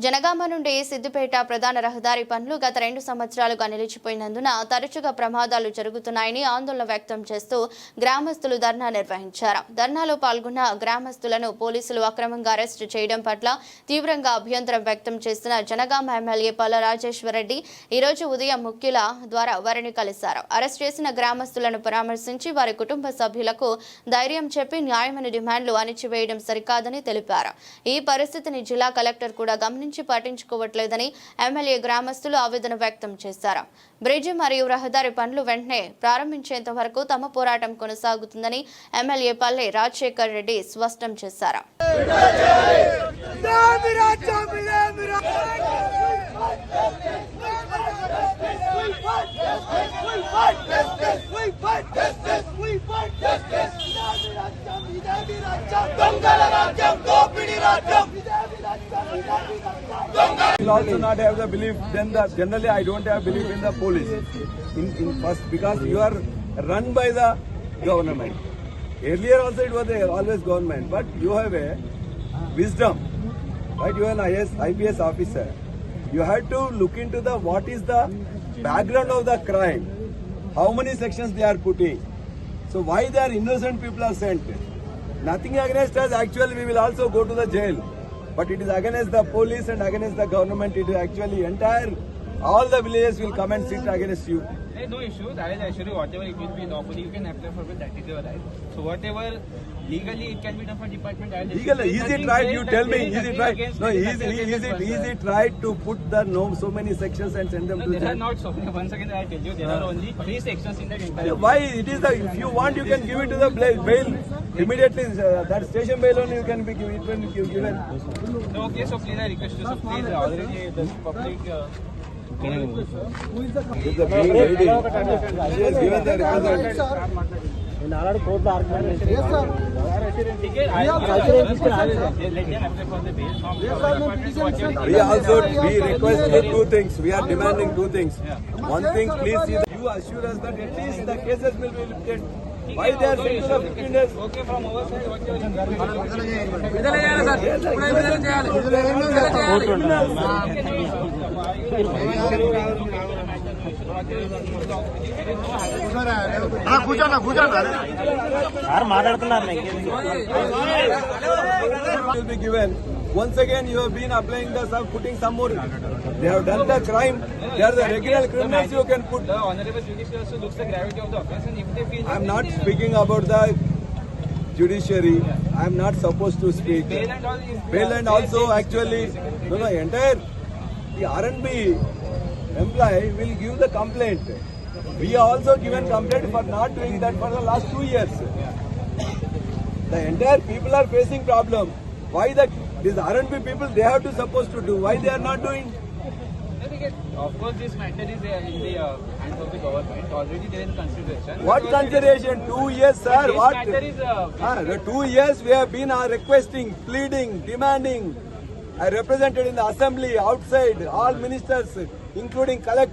జనగామ నుండి సిద్దిపేట ప్రధాన రహదారి పనులు గత 2 సంవత్సరాలుగా నిలిచిపోయినందున తరచుగా ప్రమాదాలు జరుగుతున్నాయని ఆందోళన వ్యక్తం చేస్తూ గ్రామస్తులు ధర్నా నిర్వహించారు. ధర్నాలో పాల్గొన్న గ్రామస్తులను పోలీసులు అక్రమంగా అరెస్టు చేయడం పట్ల తీవ్రంగా అభ్యంతరం వ్యక్తం చేస్తున్న జనగామ ఎమ్మెల్యే పల్ల రాజేశ్వరరెడ్డి ఈ రోజు ఉదయం ముఖ్యుల ద్వారా వారిని కలిశారు. అరెస్ట్ చేసిన గ్రామస్తులను పరామర్శించి వారి కుటుంబ సభ్యులకు ధైర్యం చెప్పి న్యాయమైన డిమాండ్లు అణిచివేయడం సరికాదని తెలిపారు. ఈ పరిస్థితిని జిల్లా కలెక్టర్ కూడా పట్టించుకోవట్లేదని ఎమ్మెల్యే గ్రామస్తులు ఆవేదన వ్యక్తం చేశారు. బ్రిడ్జి మరియు రహదారి పనులు వెంటనే ప్రారంభించేంత వరకు తమ పోరాటం కొనసాగుతుందని ఎమ్మెల్యే పల్లె రాజశేఖర్ రెడ్డి స్పష్టం చేశారు. will also not have the belief. Then generally I don't have belief in the police. In first, because you are run by the government. Earlier also it was always government, but you have a wisdom, right? You are an IPS officer. You have to look into the what is the background of the crime, how many sections they are putting. So why they are innocent people are sent. Nothing against us. Actually, we will also go to the jail. But it is against the police and against the government. It is actually entire, all the villages will come and sit against you. There is no issue. That is actually whatever it will be lawfully, you can apply for it. That is your right. So whatever legally it can be done for department. Legally, is it right? You tell me. Is it right? No, is it right to put the so many sections and send them to jail? There are not so many. Once again, I tell you, there are only 3 sections in that entire. Why? It is the, if you want, you can give it to the bail. Immediately, that station bail only you can be given. Okay, so please I request you, so please already the public. Who is the being lady? She has given the representative. In our court argument. We request 2 things. We are demanding 2 things. One thing, please see that you assure us that at least the cases will be lifted. Why they are saying to the 15 days? Okay, from our side, will be given. Once again, you have been applying the some, putting some more. They have done the crime. They are the regular criminals. You can put. the honorable judiciary also looks the gravity of the offence, and if they feel. I am not speaking about the judiciary. I am not supposed to speak. Bail and all is. Bail and also actually, no, entire the R&B employee will give the complaint. We are also given complaint for not doing that for the last 2 years. The entire people are facing problem. Why these R&B people, they have to supposed to do. Why they are not doing? Of course, this matter is in the hands of the government. Already there is consideration. What consideration? 2 years, sir. This What? matter is. The 2 years we have been requesting, pleading, demanding. I represented in the assembly, outside, all ministers, including collectors.